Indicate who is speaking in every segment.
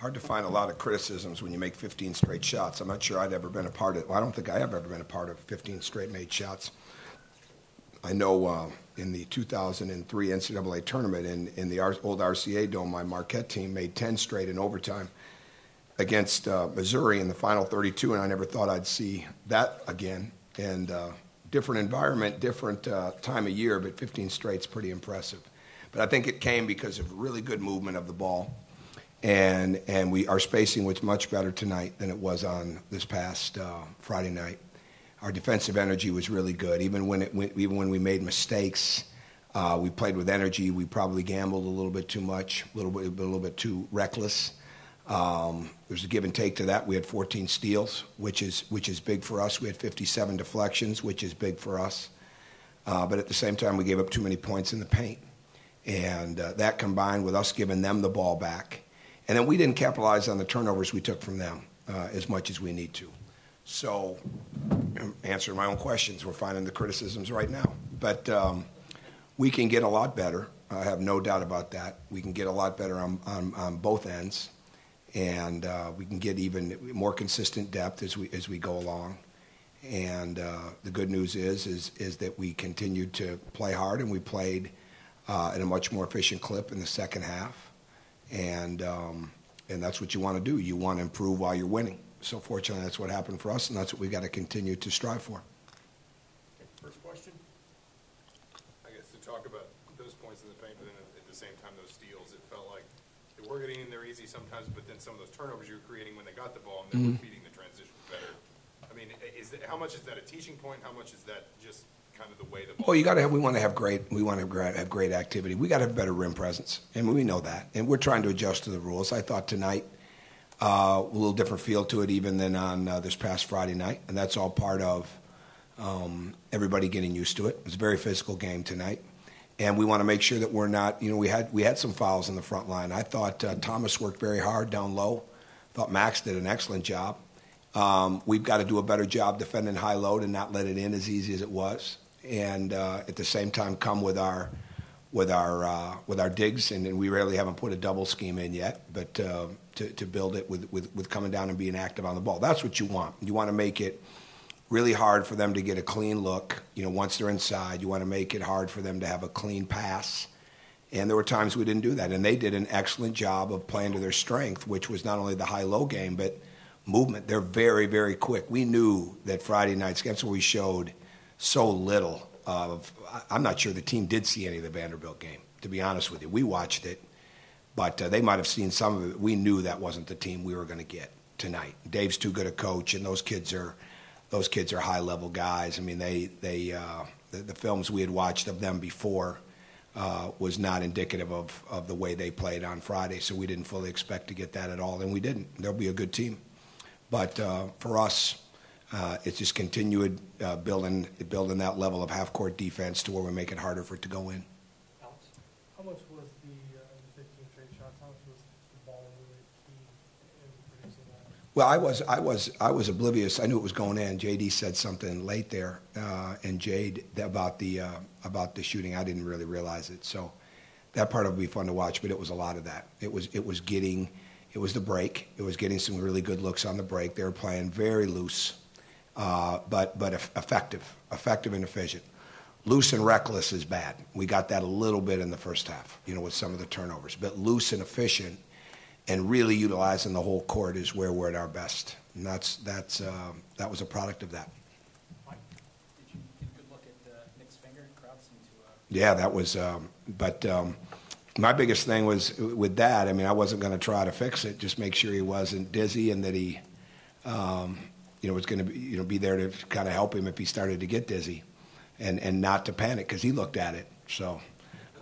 Speaker 1: Hard to find a lot of criticisms when you make 15 straight shots. I'm not sure I'd ever been a part of. Well, I don't think I have ever been a part of 15 straight made shots. I know in the 2003 NCAA tournament in the old RCA Dome, my Marquette team made 10 straight in overtime against Missouri in the final 32, and I never thought I'd see that again. And different environment, different time of year, but 15 straight's pretty impressive. But I think it came because of really good movement of the ball. And our spacing was much better tonight than it was on this past Friday night. Our defensive energy was really good. Even when we made mistakes, we played with energy. We probably gambled a little bit too much, a little bit too reckless. There's a give and take to that. We had 14 steals, which is big for us. We had 57 deflections, which is big for us. But at the same time, we gave up too many points in the paint. And that combined with us giving them the ball back. And then we didn't capitalize on the turnovers we took from them as much as we need to. So, answering my own questions, we're finding the criticisms right now. But we can get a lot better. I have no doubt about that. We can get a lot better on both ends. And we can get even more consistent depth as we go along. And the good news is that we continued to play hard, and we played at a much more efficient clip in the second half. And that's what you want to do. You want to improve while you're winning. So fortunately, that's what happened for us, and that's what we've got to continue to strive for.
Speaker 2: First question? I guess to talk about those points in the paint, but then at the same time, those steals, it felt like they were getting in there easy sometimes, but then some of those turnovers you were creating when they got the ball, and they were feeding the transition better. I mean, how much is that a teaching point? How much is that just kind of the way the ball?
Speaker 1: Well, we want to have great activity. We got to have better rim presence, and we know that. And we're trying to adjust to the rules. I thought tonight a little different feel to it even than on this past Friday night, and that's all part of everybody getting used to it. It was a very physical game tonight, and we want to make sure that we're not. We had some fouls in the front line. I thought Thomas worked very hard down low. Thought Max did an excellent job. We've got to do a better job defending high load and not let it in as easy as it was. And at the same time come with our digs, and we rarely haven't put a double scheme in yet, but to build it with coming down and being active on the ball. That's what you want. You want to make it really hard for them to get a clean look. Once they're inside, you want to make it hard for them to have a clean pass. And there were times we didn't do that, and they did an excellent job of playing to their strength, which was not only the high-low game, but movement. They're very, very quick. We knew that Friday night's game, so we showed so little of. I'm not sure the team did see any of the Vanderbilt game, to be honest with you. We watched it, but they might have seen some of it. We knew that wasn't the team we were going to get tonight. Dave's too good a coach, and those kids are high-level guys. I mean, the films we had watched of them before was not indicative of the way they played on Friday, so we didn't fully expect to get that at all, and we didn't. They'll be a good team. But for us, it's just continued building that level of half-court defense to where we make it harder for it to go in.
Speaker 3: Alex, how much was the 15 straight shots? How much was the ball really key in producing that?
Speaker 1: Well, I was oblivious. I knew it was going in. JD said something late there, and Jade about the shooting. I didn't really realize it. So that part will be fun to watch. But it was a lot of that. It was the break. It was getting some really good looks on the break. They were playing very loose. But effective and efficient. Loose and reckless is bad. We got that a little bit in the first half, with some of the turnovers. But loose and efficient and really utilizing the whole court is where we're at our best. And that was a product of that.
Speaker 4: Mike, did you get a good look at Nick's finger? Crowd seemed to...
Speaker 1: Yeah, that was but my biggest thing was with that, I mean, I wasn't going to try to fix it, just make sure he wasn't dizzy and that he was going to be there to kind of help him if he started to get dizzy, and not to panic because he looked at it. So,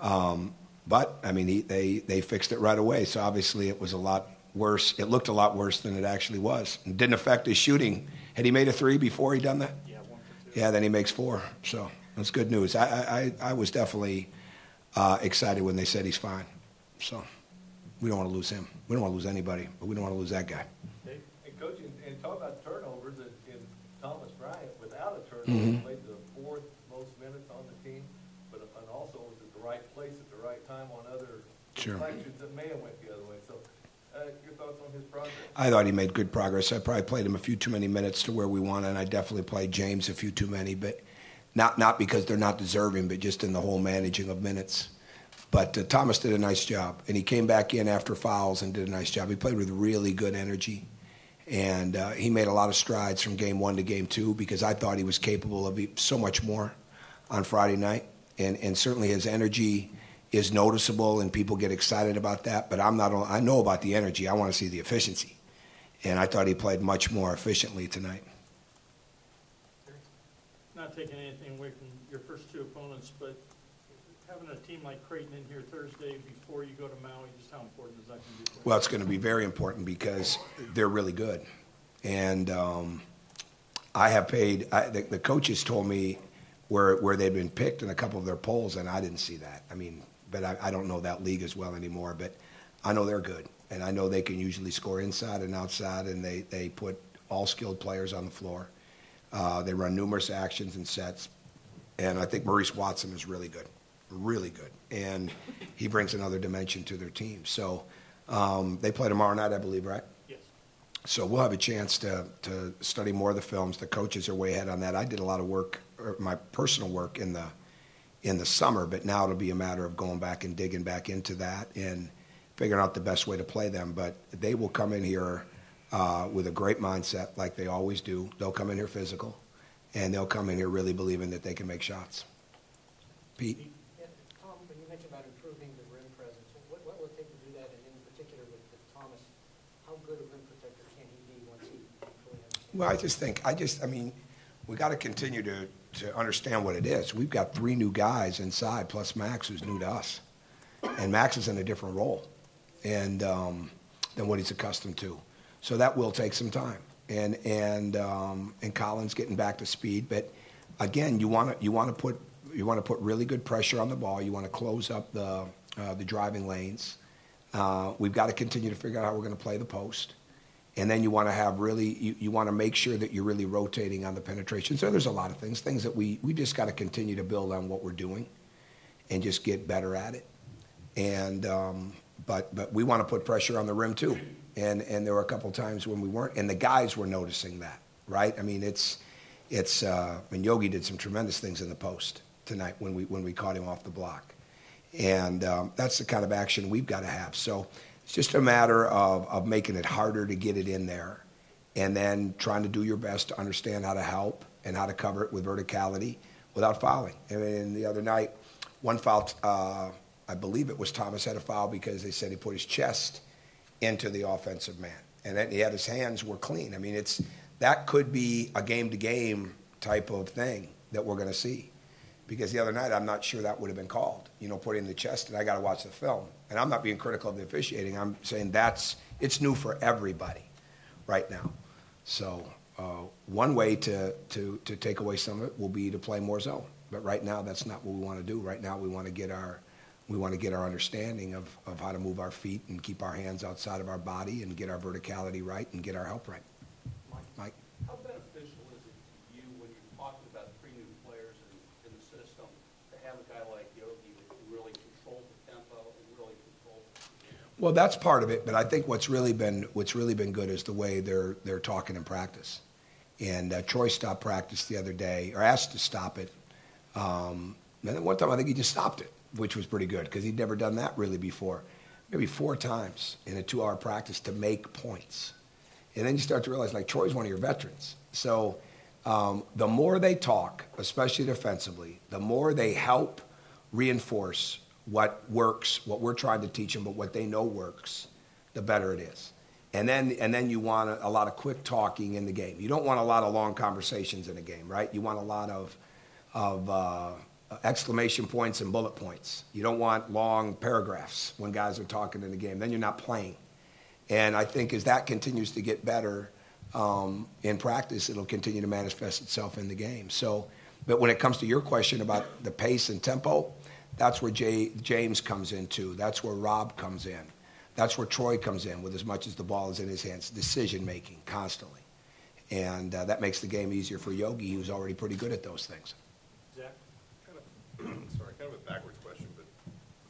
Speaker 1: but I mean, they fixed it right away. So obviously, it was a lot worse. It looked a lot worse than it actually was. It didn't affect his shooting. Had he made a three before he done that?
Speaker 4: Yeah, 1 for 2.
Speaker 1: Yeah, then he makes 4. So that's good news. I was definitely excited when they said he's fine. So we don't want to lose him. We don't want to lose anybody, but we don't want to lose that guy.
Speaker 5: Hey, Coach, and talk about turnovers, and Thomas Bryant, without a turnover, played the 4th most minutes on the team, and also was at the right place at the right time on other deflections that may have went the other way. So Your thoughts on his progress?
Speaker 1: I thought he made good progress. I probably played him a few too many minutes to where we wanted, and I definitely played James a few too many, but not because they're not deserving, but just in the whole managing of minutes. But Thomas did a nice job, and he came back in after fouls and did a nice job. He played with really good energy, and he made a lot of strides from game 1 to game 2 because I thought he was capable of so much more on Friday night, and certainly his energy is noticeable, and people get excited about that. But I know about the energy. I want to see the efficiency, and I thought he played much more efficiently tonight.
Speaker 6: Not taking anything away from your first 2 opponents, but having a team like Crean in here Thursday before you go to Maui, just how important is that going to be for you?
Speaker 1: Well, it's going to be very important because they're really good. And I have paid the coaches told me where they've been picked in a couple of their polls, and I didn't see that. I mean, but I don't know that league as well anymore, but I know they're good. And I know they can usually score inside and outside, and they put all skilled players on the floor. They run numerous actions and sets. And I think Maurice Watson is really good. Really good, and he brings another dimension to their team. So they play tomorrow night, I believe, right?
Speaker 6: Yes.
Speaker 1: So we'll have a chance to study more of the films. The coaches are way ahead on that. I did a lot of work, or my personal work in the summer, but now it'll be a matter of going back and digging back into that and figuring out the best way to play them. But they will come in here with a great mindset, like they always do. They'll come in here physical, and they'll come in here really believing that they can make shots. Pete?
Speaker 7: When you mentioned about improving the rim presence, what will it take to do that, and in particular with Thomas, how good a rim protector can he be once he fully understands?
Speaker 1: Well, I mean, we got to continue to understand what it is. We've got 3 new guys inside, plus Max, who's new to us. And Max is in a different role than what he's accustomed to. So that will take some time. And Colin's getting back to speed. But again, you want to put really good pressure on the ball. You want to close up the driving lanes. We've got to continue to figure out how we're going to play the post. And then you want to have you want to make sure that you're really rotating on the penetration. So there's a lot of things that we just got to continue to build on what we're doing and just get better at it. And but we want to put pressure on the rim too. And there were a couple times when we weren't, and the guys were noticing that, right? I mean, and Yogi did some tremendous things in the post tonight when we caught him off the block. And that's the kind of action we've got to have. So it's just a matter of making it harder to get it in there and then trying to do your best to understand how to help and how to cover it with verticality without fouling. I mean, the other night, one foul, I believe it was Thomas had a foul because they said he put his chest into the offensive man. And then his hands were clean. I mean, that could be a game-to-game type of thing that we're going to see. Because the other night, I'm not sure that would have been called, putting the chest, and I got to watch the film. And I'm not being critical of the officiating. I'm saying it's new for everybody right now. So one way to take away some of it will be to play more zone. But right now, that's not what we want to do. Right now, we want to get our understanding of how to move our feet and keep our hands outside of our body and get our verticality right and get our help right. Mike?
Speaker 8: How beneficial is it to you when you're talking about 3 new players in the system to have a guy like Yogi that can really control the tempo and really control the game?
Speaker 1: Well, that's part of it, but I think what's really been good is the way they're talking in practice. And Troy stopped practice the other day, or asked to stop it. And then one time I think he just stopped it, which was pretty good because he'd never done that really before. Maybe 4 times in a 2-hour practice to make points. And then you start to realize, like, Troy's one of your veterans. So the more they talk, especially defensively, the more they help reinforce what works, what we're trying to teach them, but what they know works, the better it is. And then you want a lot of quick talking in the game. You don't want a lot of long conversations in a game, right? You want a lot of exclamation points and bullet points. You don't want long paragraphs when guys are talking in the game. Then you're not playing. And I think as that continues to get better in practice, it'll continue to manifest itself in the game. So, but when it comes to your question about the pace and tempo, that's where James comes in too. That's where Rob comes in. That's where Troy comes in with as much as the ball is in his hands, decision-making constantly. And that makes the game easier for Yogi, who's already pretty good at those things.
Speaker 6: Zach?
Speaker 2: Kind of a backwards question, but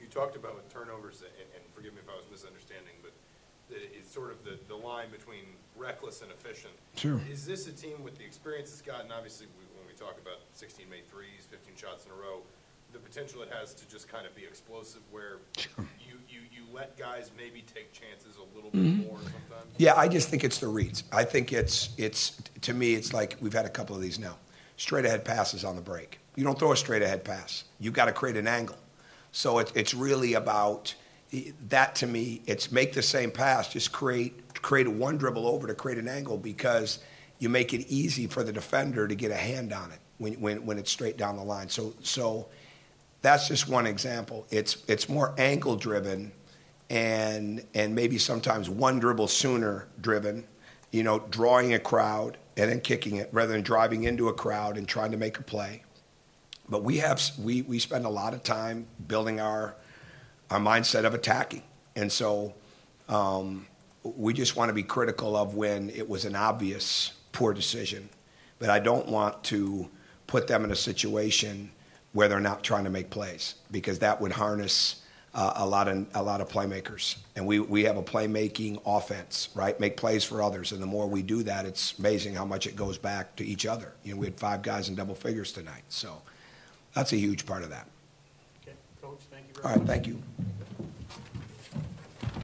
Speaker 2: you talked about with turnovers, and forgive me if I was misunderstanding, but it's sort of the line between reckless and efficient.
Speaker 1: Sure.
Speaker 2: Is this a team with the experience it's gotten? Obviously, when we talk about 16 made threes, 15 shots in a row, the potential it has to just kind of be explosive where you let guys maybe take chances a little bit more sometimes?
Speaker 1: Yeah, I just think it's the reads. I think it's to me, it's like we've had a couple of these now. Straight ahead passes on the break. You don't throw a straight ahead pass. You've got to create an angle. So it's really about that to me. It's make the same pass, just create one dribble over to create an angle because you make it easy for the defender to get a hand on it when it's straight down the line. So that's just one example. It's more angle driven and maybe sometimes one dribble sooner driven, drawing a crowd and then kicking it rather than driving into a crowd and trying to make a play. But we spend a lot of time building our mindset of attacking. And so we just want to be critical of when it was an obvious poor decision. But I don't want to put them in a situation where they're not trying to make plays because that would harness a lot of playmakers. And we have a playmaking offense, right? Make plays for others. And the more we do that, it's amazing how much it goes back to each other. We had 5 guys in double figures tonight. So that's a huge part of that.
Speaker 6: Okay, Coach, thank you very
Speaker 1: All
Speaker 6: much.
Speaker 1: right, thank you.